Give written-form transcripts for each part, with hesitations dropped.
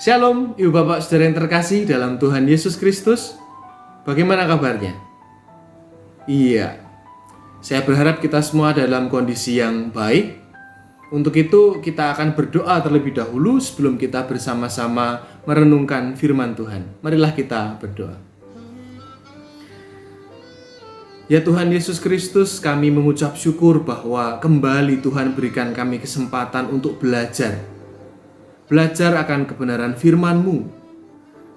Shalom, Ibu Bapak Saudara yang terkasih dalam Tuhan Yesus Kristus. Bagaimana kabarnya? Iya, saya berharap kita semua dalam kondisi yang baik. Untuk itu kita akan berdoa terlebih dahulu sebelum kita bersama-sama merenungkan firman Tuhan. Marilah kita berdoa. Ya Tuhan Yesus Kristus, kami mengucap syukur bahwa kembali Tuhan berikan kami kesempatan untuk belajar akan kebenaran firman-Mu.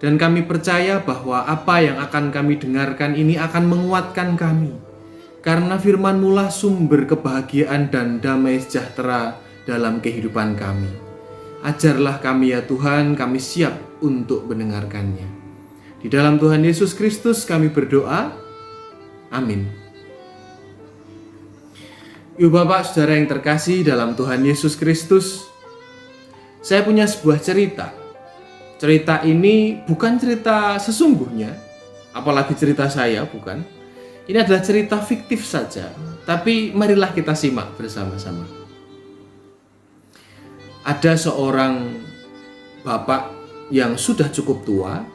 Dan kami percaya bahwa apa yang akan kami dengarkan ini akan menguatkan kami. Karena firman-Mu lah sumber kebahagiaan dan damai sejahtera dalam kehidupan kami. Ajarlah kami ya Tuhan, kami siap untuk mendengarkannya. Di dalam Tuhan Yesus Kristus kami berdoa. Amin. Ibu Bapak Saudara yang terkasih dalam Tuhan Yesus Kristus, saya punya sebuah cerita. Cerita ini bukan cerita sesungguhnya, apalagi cerita saya, bukan. Ini adalah cerita fiktif saja, tapi marilah kita simak bersama-sama. Ada seorang bapak yang sudah cukup tua.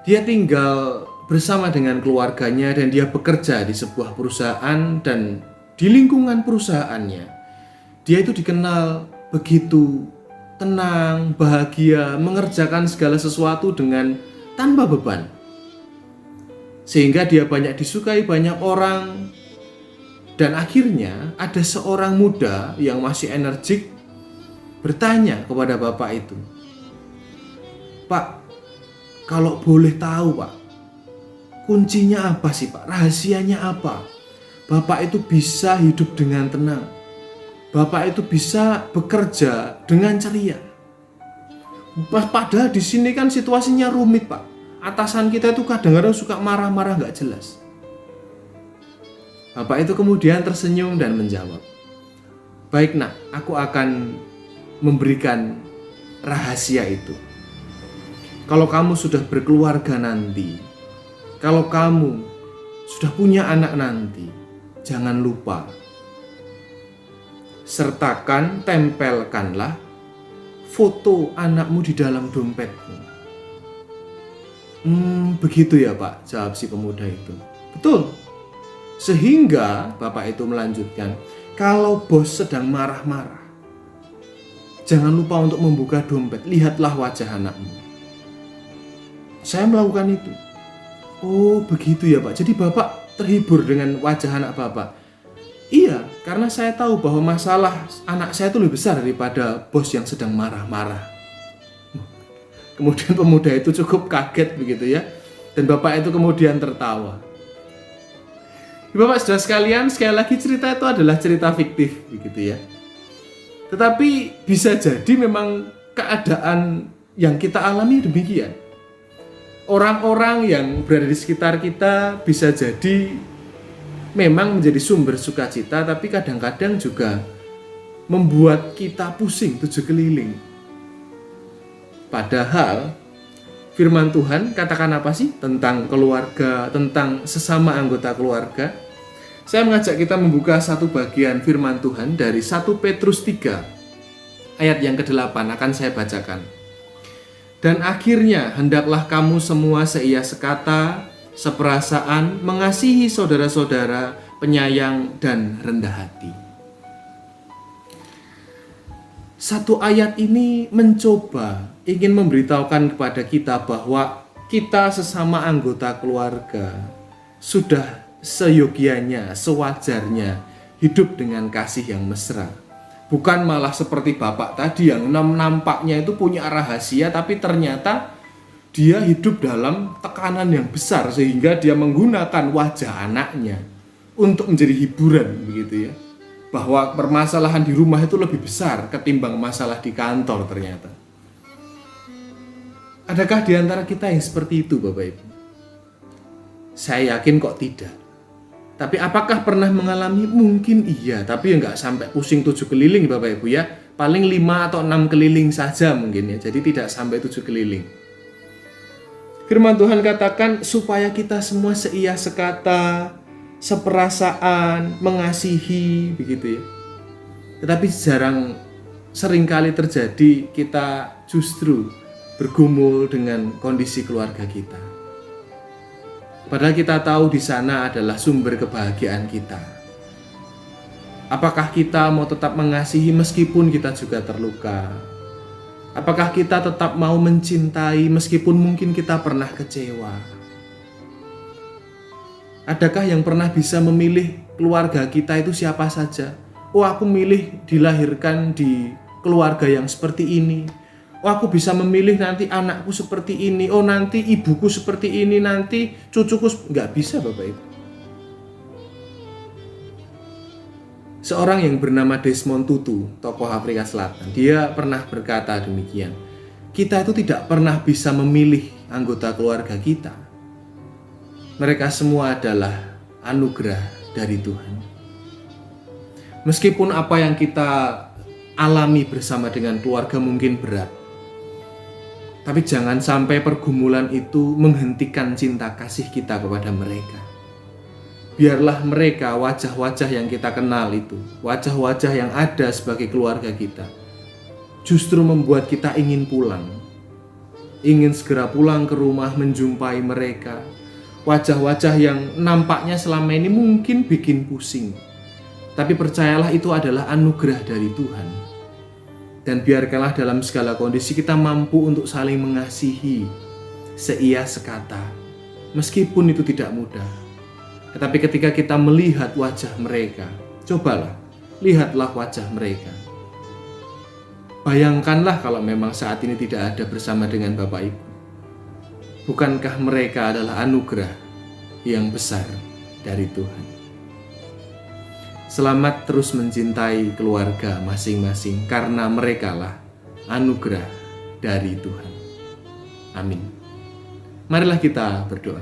Dia tinggal bersama dengan keluarganya dan dia bekerja di sebuah perusahaan, dan di lingkungan perusahaannya dia itu dikenal begitu tenang, bahagia, mengerjakan segala sesuatu dengan tanpa beban. Sehingga dia banyak disukai banyak orang. Dan akhirnya ada seorang muda yang masih energik bertanya kepada bapak itu, "Pak, kalau boleh tahu Pak, kuncinya apa sih Pak? Rahasianya apa? Bapak itu bisa hidup dengan tenang. Bapak itu bisa bekerja dengan ceria. Padahal di sini kan situasinya rumit Pak. Atasan kita itu kadang-kadang suka marah-marah gak jelas." Bapak itu kemudian tersenyum dan menjawab, "Baik nak, aku akan memberikan rahasia itu. Kalau kamu sudah berkeluarga nanti, kalau kamu sudah punya anak nanti, jangan lupa sertakan, tempelkanlah foto anakmu di dalam dompetmu." Begitu ya Pak, jawab si pemuda itu. Betul. Sehingga bapak itu melanjutkan, kalau bos sedang marah-marah, jangan lupa untuk membuka dompet, lihatlah wajah anakmu. Saya melakukan itu. Oh begitu ya Pak, jadi bapak terhibur dengan wajah anak bapak. Iya, karena saya tahu bahwa masalah anak saya itu lebih besar daripada bos yang sedang marah-marah. Kemudian pemuda itu cukup kaget begitu ya. Dan bapak itu kemudian tertawa. Bapak saudara sekalian, sekali lagi cerita itu adalah cerita fiktif begitu ya. Tetapi bisa jadi memang keadaan yang kita alami demikian. Orang-orang yang berada di sekitar kita bisa jadi memang menjadi sumber sukacita, tapi kadang-kadang juga membuat kita pusing tujuh keliling. Padahal firman Tuhan katakan apa sih tentang keluarga, tentang sesama anggota keluarga? Saya mengajak kita membuka satu bagian firman Tuhan dari 1 Petrus 3 ayat yang ke-8 akan saya bacakan. "Dan akhirnya hendaklah kamu semua seia sekata, seperasaan, mengasihi saudara-saudara, penyayang dan rendah hati." Satu ayat ini mencoba ingin memberitahukan kepada kita bahwa kita sesama anggota keluarga sudah seyogianya, sewajarnya hidup dengan kasih yang mesra. Bukan malah seperti bapak tadi yang nampaknya itu punya rahasia, tapi ternyata dia hidup dalam tekanan yang besar sehingga dia menggunakan wajah anaknya untuk menjadi hiburan begitu ya. Bahwa permasalahan di rumah itu lebih besar ketimbang masalah di kantor ternyata. Adakah di antara kita yang seperti itu Bapak Ibu? Saya yakin kok tidak. Tapi apakah pernah mengalami? Mungkin iya, tapi enggak sampai pusing 7 keliling Bapak Ibu ya. Paling 5 atau 6 keliling saja mungkin ya. Jadi tidak sampai 7 keliling. Firman Tuhan katakan supaya kita semua seia sekata, seperasaan, mengasihi begitu ya. Tetapi jarang seringkali terjadi kita justru bergumul dengan kondisi keluarga kita. Padahal kita tahu di sana adalah sumber kebahagiaan kita. Apakah kita mau tetap mengasihi meskipun kita juga terluka? Apakah kita tetap mau mencintai meskipun mungkin kita pernah kecewa? Adakah yang pernah bisa memilih keluarga kita itu siapa saja? Oh, aku milih dilahirkan di keluarga yang seperti ini. Oh, aku bisa memilih nanti anakku seperti ini. Oh, nanti ibuku seperti ini. Nanti cucuku. Nggak bisa, Bapak Ibu. Seorang yang bernama Desmond Tutu, tokoh Afrika Selatan, dia pernah berkata demikian. Kita itu tidak pernah bisa memilih anggota keluarga kita. Mereka semua adalah anugerah dari Tuhan. Meskipun apa yang kita alami bersama dengan keluarga mungkin berat, tapi jangan sampai pergumulan itu menghentikan cinta kasih kita kepada mereka. Biarlah mereka, wajah-wajah yang kita kenal itu, wajah-wajah yang ada sebagai keluarga kita, justru membuat kita ingin pulang. Ingin segera pulang ke rumah menjumpai mereka. Wajah-wajah yang nampaknya selama ini mungkin bikin pusing. Tapi percayalah itu adalah anugerah dari Tuhan. Dan biarkanlah dalam segala kondisi kita mampu untuk saling mengasihi seia sekata. Meskipun itu tidak mudah. Tetapi ketika kita melihat wajah mereka, cobalah, lihatlah wajah mereka. Bayangkanlah kalau memang saat ini tidak ada bersama dengan Bapak Ibu. Bukankah mereka adalah anugerah yang besar dari Tuhan? Selamat terus mencintai keluarga masing-masing karena merekalah anugerah dari Tuhan. Amin. Marilah kita berdoa.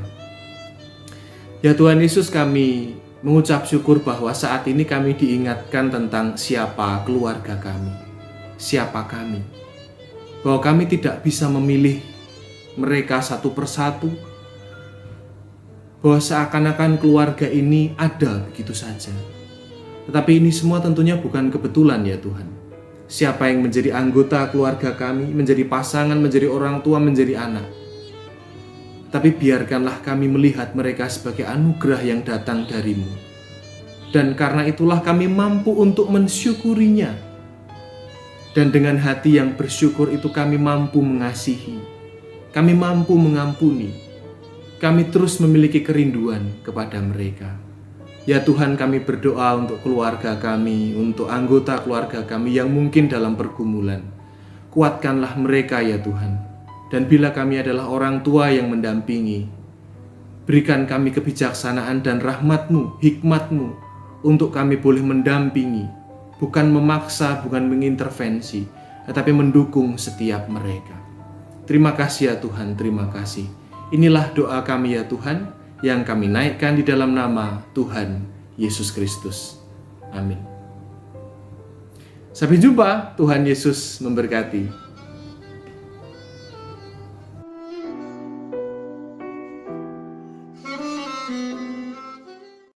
Ya Tuhan Yesus, kami mengucap syukur bahwa saat ini kami diingatkan tentang siapa keluarga kami, siapa kami. Bahwa kami tidak bisa memilih mereka satu persatu, bahwa seakan-akan keluarga ini ada begitu saja. Tetapi ini semua tentunya bukan kebetulan ya Tuhan. Siapa yang menjadi anggota keluarga kami, menjadi pasangan, menjadi orang tua, menjadi anak. Tapi biarkanlah kami melihat mereka sebagai anugerah yang datang darimu. Dan karena itulah kami mampu untuk mensyukurinya. Dan dengan hati yang bersyukur itu kami mampu mengasihi. Kami mampu mengampuni. Kami terus memiliki kerinduan kepada mereka. Ya Tuhan, kami berdoa untuk keluarga kami, untuk anggota keluarga kami yang mungkin dalam pergumulan. Kuatkanlah mereka ya Tuhan. Dan bila kami adalah orang tua yang mendampingi, berikan kami kebijaksanaan dan rahmat-Mu, hikmat-Mu, untuk kami boleh mendampingi, bukan memaksa, bukan mengintervensi, tetapi mendukung setiap mereka. Terima kasih ya Tuhan, terima kasih. Inilah doa kami ya Tuhan, yang kami naikkan di dalam nama Tuhan Yesus Kristus. Amin. Sampai jumpa, Tuhan Yesus memberkati.